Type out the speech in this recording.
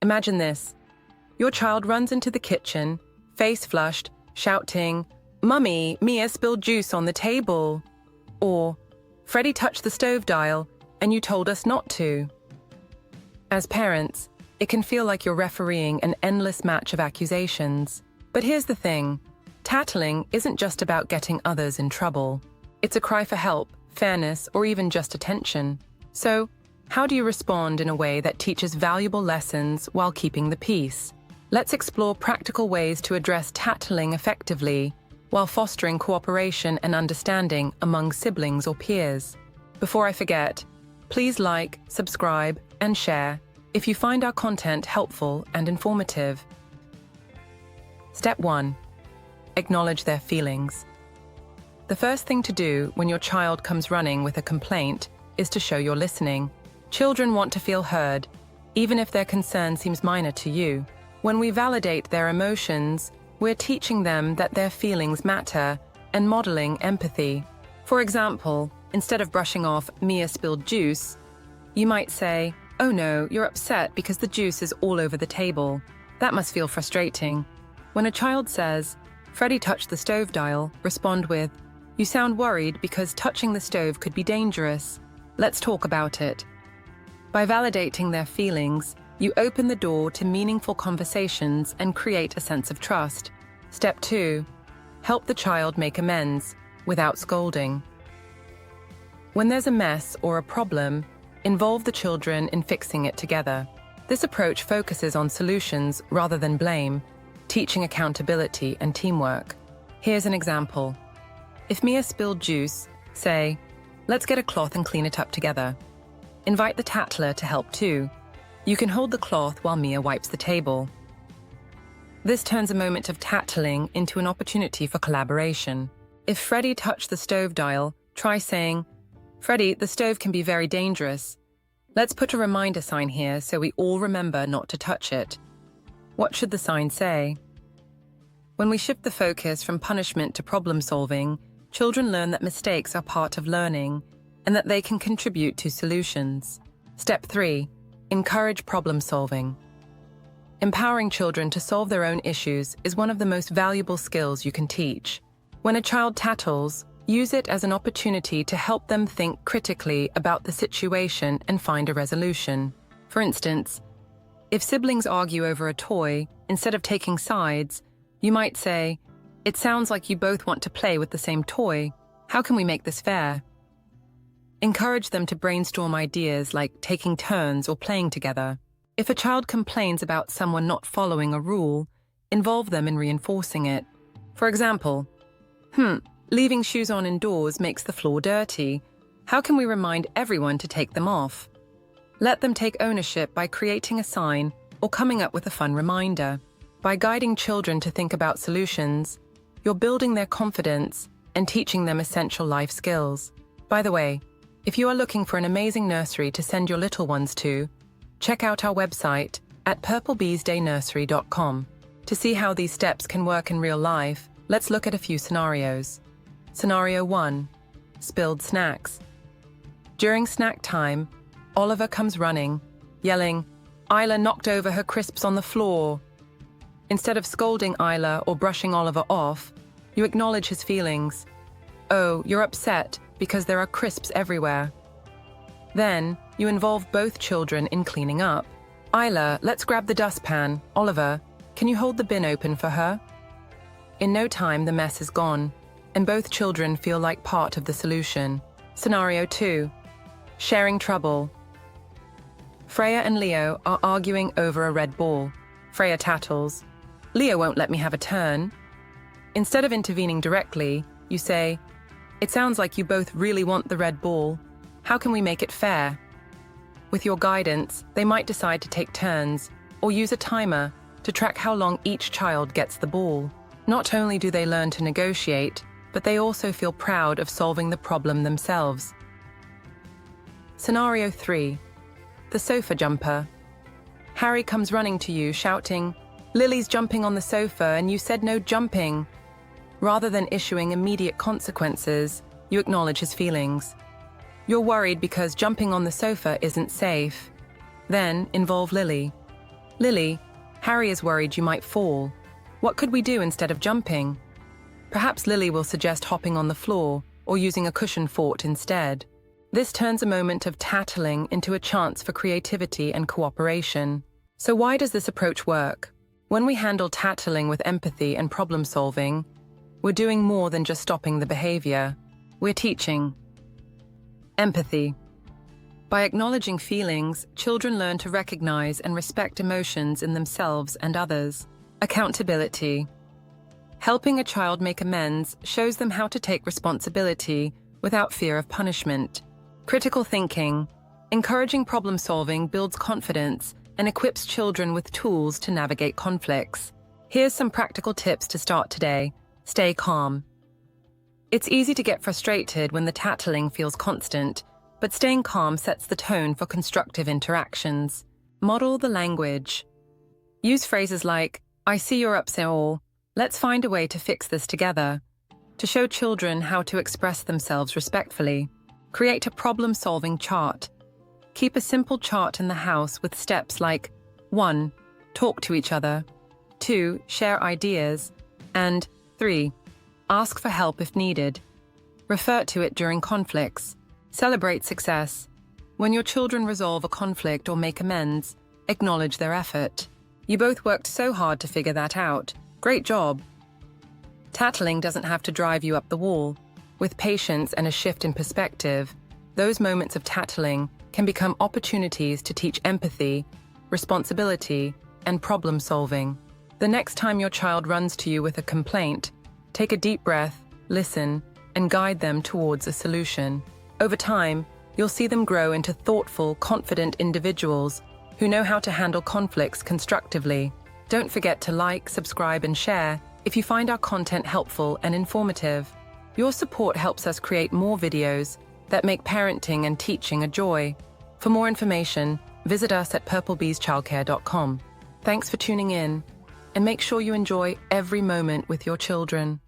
Imagine this. Your child runs into the kitchen, face flushed, shouting, "Mummy, Mia spilled juice on the table." Or, "Freddie touched the stove dial, and you told us not to." As parents, it can feel like you're refereeing an endless match of accusations. But here's the thing. Tattling isn't just about getting others in trouble. It's a cry for help, fairness, or even just attention. So, how do you respond in a way that teaches valuable lessons while keeping the peace? Let's explore practical ways to address tattling effectively while fostering cooperation and understanding among siblings or peers. Before I forget, please like, subscribe, and share if you find our content helpful and informative. Step 1. Acknowledge their feelings. The first thing to do when your child comes running with a complaint is to show you're listening. Children want to feel heard, even if their concern seems minor to you. When we validate their emotions, we're teaching them that their feelings matter and modeling empathy. For example, instead of brushing off "Mia spilled juice," you might say, "Oh no, you're upset because the juice is all over the table. That must feel frustrating." When a child says, "Freddie touched the stove dial," respond with, "You sound worried because touching the stove could be dangerous. Let's talk about it." By validating their feelings, you open the door to meaningful conversations and create a sense of trust. Step 2. Help the child make amends without scolding. When there's a mess or a problem, involve the children in fixing it together. This approach focuses on solutions rather than blame, teaching accountability and teamwork. Here's an example. If Mia spilled juice, say, "Let's get a cloth and clean it up together." Invite the tattler to help too. You can hold the cloth while Mia wipes the table. This turns a moment of tattling into an opportunity for collaboration. If Freddie touched the stove dial, try saying, "Freddie, the stove can be very dangerous. Let's put a reminder sign here so we all remember not to touch it." What should the sign say? When we shift the focus from punishment to problem solving, children learn that mistakes are part of learning and that they can contribute to solutions. Step 3. Encourage problem solving. Empowering children to solve their own issues is one of the most valuable skills you can teach. When a child tattles, use it as an opportunity to help them think critically about the situation and find a resolution. For instance, if siblings argue over a toy, instead of taking sides, you might say, "It sounds like you both want to play with the same toy. How can we make this fair?" Encourage them to brainstorm ideas like taking turns or playing together. If a child complains about someone not following a rule, involve them in reinforcing it. For example, leaving shoes on indoors makes the floor dirty. How can we remind everyone to take them off? Let them take ownership by creating a sign or coming up with a fun reminder. By guiding children to think about solutions, you're building their confidence and teaching them essential life skills. By the way, if you are looking for an amazing nursery to send your little ones to, check out our website at purplebeesdaynursery.com. To see how these steps can work in real life, let's look at a few scenarios. Scenario 1. Spilled snacks. During snack time, Oliver comes running, yelling, "Isla knocked over her crisps on the floor." Instead of scolding Isla or brushing Oliver off, you acknowledge his feelings. "Oh, you're upset because there are crisps everywhere." Then, you involve both children in cleaning up. "Isla, let's grab the dustpan. Oliver, can you hold the bin open for her?" In no time, the mess is gone, and both children feel like part of the solution. Scenario 2. Sharing trouble. Freya and Leo are arguing over a red ball. Freya tattles, "Leo won't let me have a turn." Instead of intervening directly, you say, "It sounds like you both really want the red ball. How can we make it fair?" With your guidance, they might decide to take turns or use a timer to track how long each child gets the ball. Not only do they learn to negotiate, but they also feel proud of solving the problem themselves. Scenario 3. The sofa jumper. Harry comes running to you, shouting, "Lily's jumping on the sofa and you said no jumping." Rather than issuing immediate consequences, you acknowledge his feelings. You're worried because jumping on the sofa isn't safe. Then involve Lily. Lily, Harry is worried you might fall. What could we do instead of jumping? Perhaps Lily will suggest hopping on the floor or using a cushion fort instead. This turns a moment of tattling into a chance for creativity and cooperation. So why does this approach work? When we handle tattling with empathy and problem solving, we're doing more than just stopping the behavior. We're teaching. Empathy. By acknowledging feelings, children learn to recognize and respect emotions in themselves and others. Accountability. Helping a child make amends shows them how to take responsibility without fear of punishment. Critical thinking. Encouraging problem solving builds confidence and equips children with tools to navigate conflicts. Here's some practical tips to start today. Stay calm. It's easy to get frustrated when the tattling feels constant, but staying calm sets the tone for constructive interactions. Model the language. Use phrases like, "I see you're upset," or "Let's find a way to fix this together," to show children how to express themselves respectfully. Create a problem-solving chart. Keep a simple chart in the house with steps like 1. Talk to each other, 2. Share ideas, and 3. Ask for help if needed. Refer to it during conflicts. Celebrate success. When your children resolve a conflict or make amends, acknowledge their effort. You both worked so hard to figure that out. Great job. Tattling doesn't have to drive you up the wall. With patience and a shift in perspective, those moments of tattling can become opportunities to teach empathy, responsibility, and problem solving. The next time your child runs to you with a complaint, take a deep breath, listen, and guide them towards a solution. Over time, you'll see them grow into thoughtful, confident individuals who know how to handle conflicts constructively. Don't forget to like, subscribe, and share if you find our content helpful and informative. Your support helps us create more videos that make parenting and teaching a joy. For more information, visit us at purplebeeschildcare.com. Thanks for tuning in, and make sure you enjoy every moment with your children.